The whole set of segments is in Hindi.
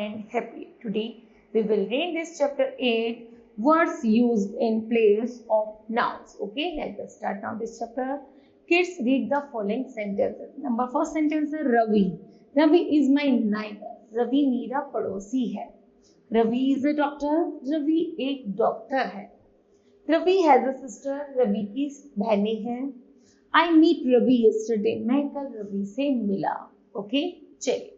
and happy. Today we will read this chapter 8, words used in place of nouns. Okay, let us start now this chapter. Kids, read the following sentences. Number first sentence is Ravi. Ravi is my neighbor. Ravi मेरा पड़ोसी है. Ravi is a doctor. Ravi एक डॉक्टर है. Ravi has a sister. Ravi की बहनें हैं. I meet Ravi yesterday. मैं कल रवि से मिला. Okay, चलिए.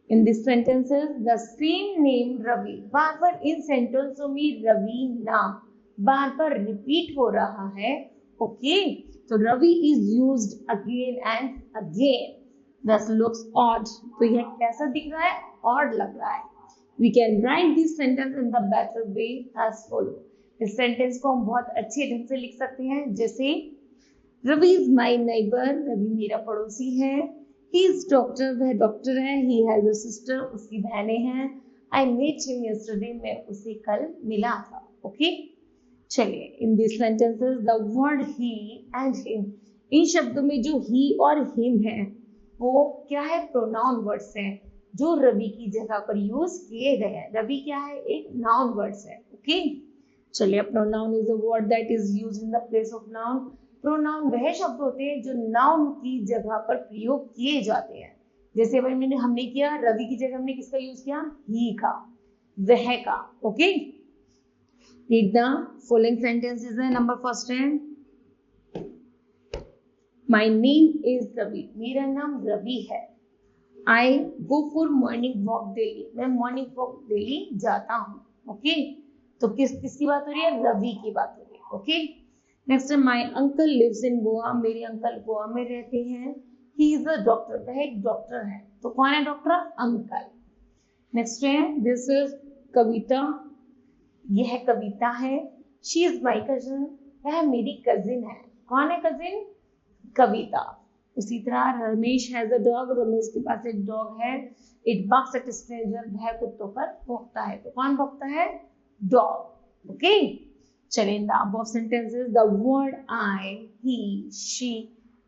In this sentences, the same name Ravi. बार बार इन सेंटेंसों में रवि नाम बार बार रिपीट हो रहा है. Okay, so Ravi is used again and again. This looks odd. तो यह कैसा दिख रहा है? Odd लग रहा है. We can write this sentence in the better way as follow. इस सेंटेंस को हम बहुत अच्छे ढंग से लिख सकते हैं. जैसे Ravi is my neighbour. Ravi मेरा पड़ोसी है. He is doctor. वह डॉक्टर है. He has a sister. उसकी बहनें हैं. I met him yesterday. मैं उसे कल मिला था. ओके, चलिए. In this sentences the word he and him, इन शब्दों में जो ही और हिम है वो क्या है? प्रोनाउन वर्ड्स हैं जो रवि की जगह पर यूज किए गए हैं. रवि क्या है? एक नाउन वर्ड्स है. ओके, चलिए. Pronoun is a word that is used in the place of noun. Pronoun वह शब्द होते हैं जो नाउन की जगह पर प्रयोग किए जाते हैं. जैसे हमने किया, रवि की जगह हमने किसका यूज किया? ही का, वह का. Okay, read the following sentences. Number first है माय नेम इज रवि. मेरा नाम रवि है. I go for morning walk daily. मैं मॉर्निंग वॉक डेली जाता हूँ. ओके, तो किसकी बात हो रही है? रवि की बात हो रही है. ओके, नेक्स्ट है my uncle lives in Goa. मेरे अंकल गोवा में रहते हैं. He is a doctor. वह एक डॉक्टर है. तो कौन है डॉक्टर? अंकल. नेक्स्ट है दिस इज कविता. यह कविता है. She is my cousin. वह मेरी कजिन है. कौन है कजिन? कविता. उसी तरह Ramesh has a dog. Ramesh के पास एक डॉग है. It barks at stranger. वह कुत्तों पर भौंकता है. तो कौन भौंकता है? डॉग. ओके, चलिए. In the above sentences the word I, he, she,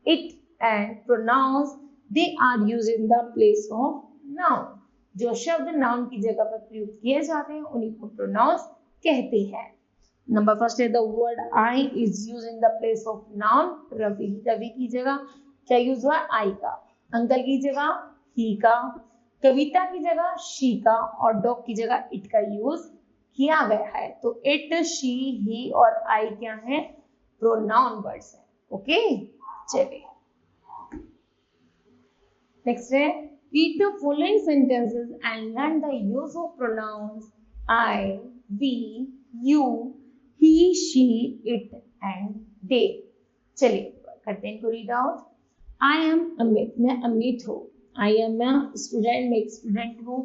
it and pronouns they are used in the place of noun. जो शब्द नाउन की जगह पर प्रयुक्त किए जाते हैं उन्हीं को प्रोनाउंस कहते हैं. नंबर फर्स्ट है the word I is used in the place of noun. Ravi. Ravi की जगह क्या यूज हुआ? आई का. अंकल की जगह ही का. कविता की जगह शी का. और डॉग की जगह इट का यूज किया गया है. तो इट, शी, ही और आई क्या है? प्रोनाउन वर्ड्स हैं. ओके, चलिए. नेक्स्ट है read the following sentences and learn the use of pronouns I, we, you, he, she, it and they. चलिए करते हैं इनको read out. I am Amit. मैं अमित हूँ. I am a student. मैं एक स्टूडेंट हूँ.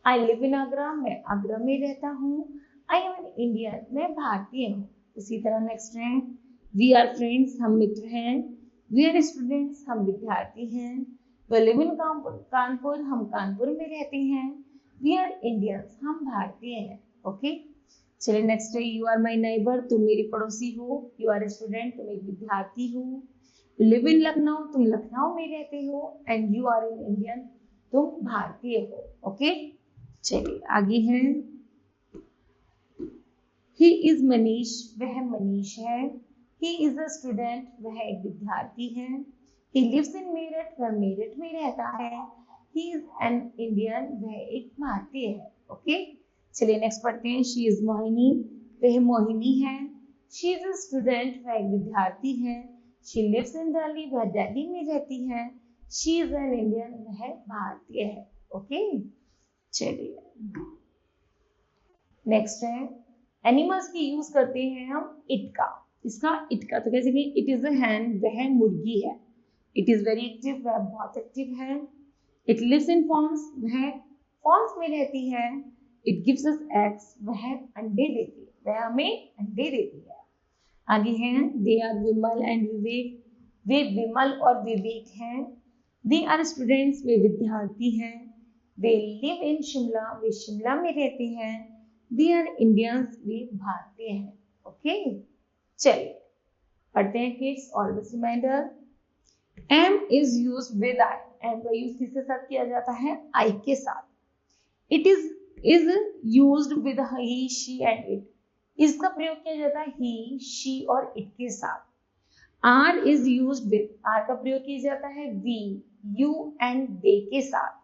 I live in Agra. मैं आगरा में रहता हूँ. I am an Indian. मैं भारतीय हूँ. उसी तरह नेक्स्ट है वी आर फ्रेंड्स. हम मित्र हैं. We are students. हम विद्यार्थी हैं. We live in Kanpur. हम कानपुर में रहते हैं. We are Indians. हम भारतीय हैं. ओके, चलिए. नेक्स्ट है यू आर माई नेबर. तुम मेरी पड़ोसी हो. You are student. तुम एक विद्यार्थी हो. Live in Lucknow. तुम लखनऊ में रहते हो. And you are in Indian. तुम भारतीय हो. ओके, चलिए आगे है ही इज मनीष. वह मनीष है. He is a student. वह एक विद्यार्थी है. He lives in Meerut. वह मेरठ में रहता है. He is an Indian. वह एक भारतीय है. ओके, चलिए नेक्स्ट पढ़ते हैं. She is Mohini. वह मोहिनी है. She is a student. वह एक विद्यार्थी है. She lives in Delhi. वह दिल्ली में रहती है. She is an Indian. वह भारतीय है. ओके, चलिए नेक्स्ट है एनिमल्स की यूज करते हैं हम इट का. इसका इट का तो कैसे कि इट इज अ हैन. वह मुर्गी है. It is very active. वह बहुत एक्टिव है. It lives in farms. वह फॉर्म्स में रहती है. It gives us eggs. वह अंडे देती है. वह हमें अंडे देती है. आगे हैं दे आर विमल एंड विवेक. वे विमल और विवेक हैं. They are students. वे विद्यार्थी हैं. They live in Shimla. वे शिमला में रहते हैं. They are Indians. वे भारतीय हैं. ओके, चलिए पढ़ते हैं kids. Always reminder am is used with I. Am का यूज किसके साथ किया जाता है? आई के साथ. It is used with he, she and it. इसका प्रयोग किया जाता है ही, शी और इट के साथ। Are is used with, are का प्रयोग किया जाता है वी, यू एंड दे के साथ।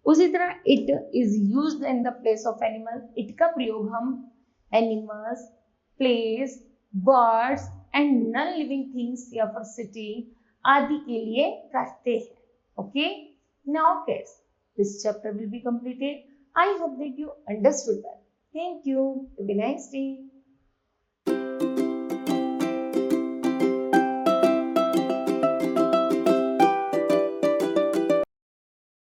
उसी तरह it is used in the place of animal, it का प्रयोग हम animals, place, birds and non living things या फिर सिटी आदि के लिए करते हैं। Okay, now kids, this chapter will be completed. I hope that you understood that. Thank you. Have a nice day.